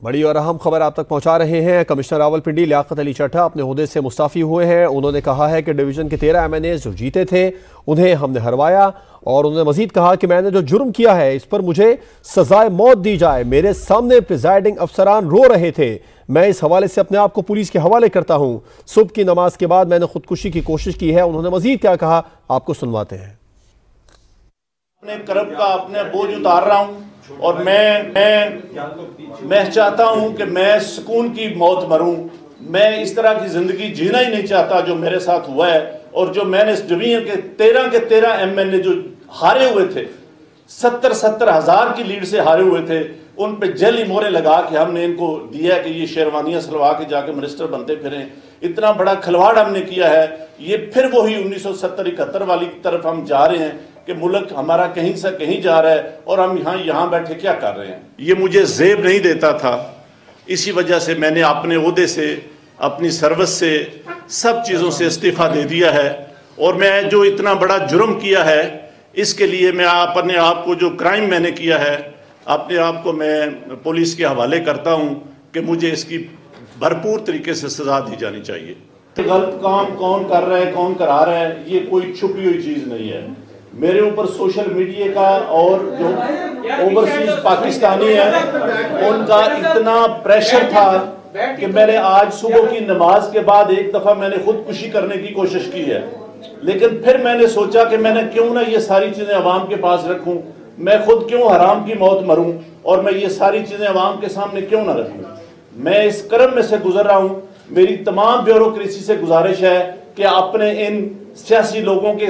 بڑی اور اہم خبر آپ تک پہنچا رہے ہیں۔ کمشنر راولپنڈی لیاقت علی چٹھا اپنے عہدے سے مستعفی ہوئے ہیں۔ انہوں نے کہا ہے کہ ڈویژن کے 13 MNAs جو جیتے تھے انہیں ہم نے ہروایا، اور انہوں نے مزید کہا کہ میں نے جو جرم کیا ہے اس پر مجھے سزائے موت دی جائے۔ میرے سامنے پریزائڈنگ افسران رو رہے تھے، میں اس حوالے سے اپنے آپ کو پولیس کے حوالے کرتا ہوں۔ صبح کی نماز کے بعد میں نے خودکشی کی کوشش کی ہے۔ انہوں نے مزید کیا کہا، آپ کو سنواتے ہیں۔ اپنے کرب کا اپنے بوجھ اتار رہا ہوں، اور میں چاہتا ہوں کہ میں سکون کی موت مروں۔ میں اس طرح کی زندگی جینا ہی نہیں چاہتا جو میرے ساتھ ہوا ہے، اور جو میں نے ڈویژن کے 13 MNA جو ہارے ہوئے تھے، 70 ہزار کی لیڈ سے ہارے ہوئے تھے، ان پہ جعلی مورے لگا کے ہم نے ان کو دیا کہ یہ شیروانیاں سلوا کے جا کے منسٹر بنتے پھریں۔ اتنا بڑا کھلواڑ ہم نے کیا ہے۔ یہ پھر وہی 1970-71 والی طرف ہم جا رہے ہیں کہ ملک ہمارا کہیں سے کہیں جا رہا ہے، اور ہم یہاں بیٹھے کیا کر رہے ہیں۔ یہ مجھے زیب نہیں دیتا تھا، اسی وجہ سے میں نے اپنے عہدے سے، اپنی سروس سے، سب چیزوں سے استعفیٰ دے دیا ہے۔ اور میں جو اتنا بڑا جرم کیا ہے، اس کے لیے میں اپنے آپ کو، جو کرائم میں نے کیا ہے، اپنے آپ کو میں پولیس کے حوالے کرتا ہوں کہ مجھے اس کی بھرپور طریقے سے سزا دی جانی چاہیے۔ غلط کام کون کر رہا ہے، کون کرا رہا ہے، یہ کوئی چھپی ہوئی چیز نہیں ہے۔ میرے اوپر سوشل میڈیا کا اور جو اوورسیز پاکستانی ہیں ان کا اتنا پریشر تھا کہ میں نے آج صبح کی نماز کے بعد ایک دفعہ میں نے خودکشی کرنے کی کوشش کی ہے، لیکن پھر میں نے سوچا کہ میں نے کیوں نہ یہ ساری چیزیں عوام کے پاس رکھوں، میں خود کیوں حرام کی موت مروں، اور میں یہ ساری چیزیں عوام کے سامنے کیوں نہ رکھوں۔ میں اس کرم میں سے گزر رہا ہوں۔ میری تمام بیوروکریسی سے گزارش ہے کہ اپنے ان سیاسی لوگوں کے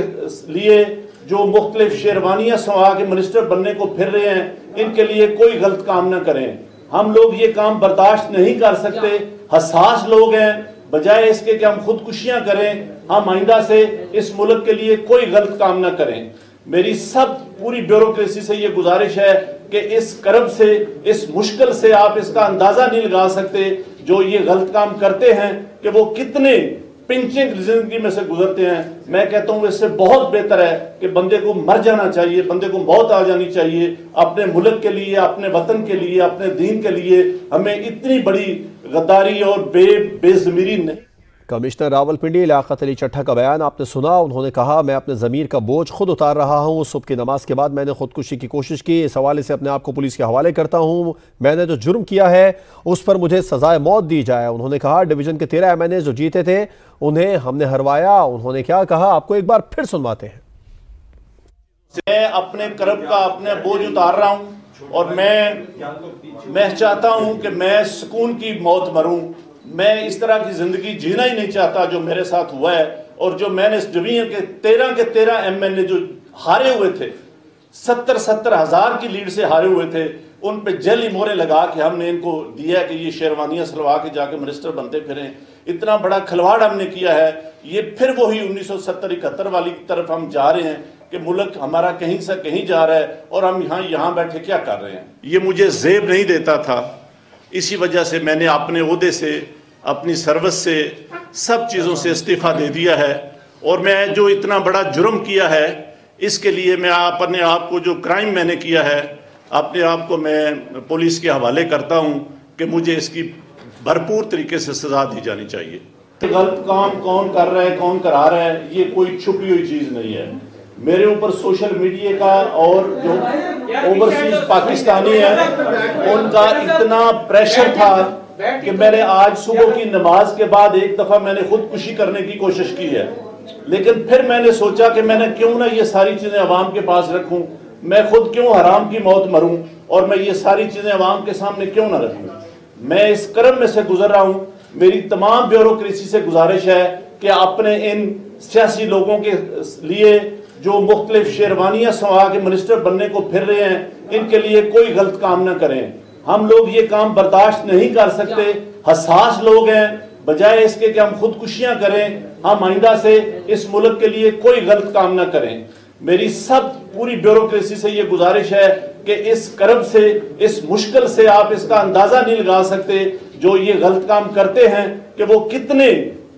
لیے جو مختلف شیروانیاں سوا کے منسٹر بننے کو پھر رہے ہیں، ان کے لیے کوئی غلط کام نہ کریں۔ ہم لوگ یہ کام برداشت نہیں کر سکتے، حساس لوگ ہیں۔ بجائے اس کے کہ ہم خودکشیاں کریں، ہم آئندہ سے اس ملک کے لیے کوئی غلط کام نہ کریں۔ میری پوری بیوروکریسی سے یہ گزارش ہے کہ اس کرب سے، اس مشکل سے آپ اس کا اندازہ نہیں لگا سکتے جو یہ غلط کام کرتے ہیں کہ وہ کتنے پنچنگ زندگی میں سے گزرتے ہیں۔ میں کہتا ہوں اس سے بہت بہتر ہے کہ بندے کو مر جانا چاہیے، بندے کو موت آ جانی چاہیے، اپنے ملک کے لیے، اپنے وطن کے لیے، اپنے دین کے لیے۔ ہمیں اتنی بڑی غداری اور بے ضمیری نہیں۔ کمشنر راولپنڈی لیاقت علی چٹھا کا بیان آپ نے سنا۔ انہوں نے کہا میں اپنے ضمیر کا بوجھ خود اتار رہا ہوں۔ صبح کی نماز کے بعد میں نے خودکشی کی کوشش کی، اس حوالے سے اپنے آپ کو پولیس کے حوالے کرتا ہوں۔ میں نے جو جرم کیا ہے اس پر مجھے سزائے موت دی جائے۔ انہوں نے کہا ڈویژن کے 13 MNAs جو جیتے تھے انہیں ہم نے ہروایا۔ انہوں نے کیا کہا، آپ کو ایک بار پھر سنواتے ہیں۔ میں اپنے کرب کا اپنے بوجھ اتار رہا ہوں، اور میں چاہتا ہوں کہ میں سکون کی موت مروں۔ میں اس طرح کی زندگی جینا ہی نہیں چاہتا جو میرے ساتھ ہوا ہے، اور جو میں نے ڈویژن کے 13 MNA جو ہارے ہوئے تھے، 70 ہزار کی لیڈ سے ہارے ہوئے تھے، ان پہ جعلی مورے لگا کے ہم نے ان کو دیا کہ یہ شیروانیاں سلوا کے جا کے منسٹر بنتے پھریں۔ اتنا بڑا کھلواڑ ہم نے کیا ہے۔ یہ پھر وہی 1970-71 والی طرف ہم جا رہے ہیں کہ ملک ہمارا کہیں سے کہیں جا رہا ہے، اور ہم یہاں بیٹھے کیا کر رہے ہیں۔ یہ مجھے زیب نہیں دیتا تھا، اسی وجہ سے میں نے اپنے عہدے سے، اپنی سروس سے، سب چیزوں سے استعفیٰ دے دیا ہے۔ اور میں جو اتنا بڑا جرم کیا ہے، اس کے لیے میں اپنے آپ کو، جو کرائم میں نے کیا ہے، اپنے آپ کو میں پولیس کے حوالے کرتا ہوں کہ مجھے اس کی بھرپور طریقے سے سزا دی جانی چاہیے۔ غلط کام کون کر رہا ہے، کون کرا رہا ہے، یہ کوئی چھپی ہوئی چیز نہیں ہے۔ میرے اوپر سوشل میڈیا کا اور جو اوورسیز پاکستانی ہیں ان کا اتنا پریشر تھا کہ میں نے آج صبح کی نماز کے بعد ایک دفعہ میں نے خودکشی کرنے کی کوشش کی ہے، لیکن پھر میں نے سوچا کہ میں نے کیوں نہ یہ ساری چیزیں عوام کے پاس رکھوں، میں خود کیوں حرام کی موت مروں، اور میں یہ ساری چیزیں عوام کے سامنے کیوں نہ رکھوں۔ میں اس کرم میں سے گزر رہا ہوں۔ میری تمام بیوروکریسی سے گزارش ہے کہ اپنے ان سیاسی لوگوں کے لیے جو مختلف شیروانیاں سوا کے منسٹر بننے کو پھر رہے ہیں، ان کے لیے کوئی غلط کام نہ کریں۔ ہم لوگ یہ کام برداشت نہیں کر سکتے، حساس لوگ ہیں۔ بجائے اس کے کہ ہم خودکشیاں کریں، ہم آئندہ سے اس ملک کے لیے کوئی غلط کام نہ کریں۔ میری پوری بیوروکریسی سے یہ گزارش ہے کہ اس کرب سے، اس مشکل سے آپ اس کا اندازہ نہیں لگا سکتے جو یہ غلط کام کرتے ہیں کہ وہ کتنے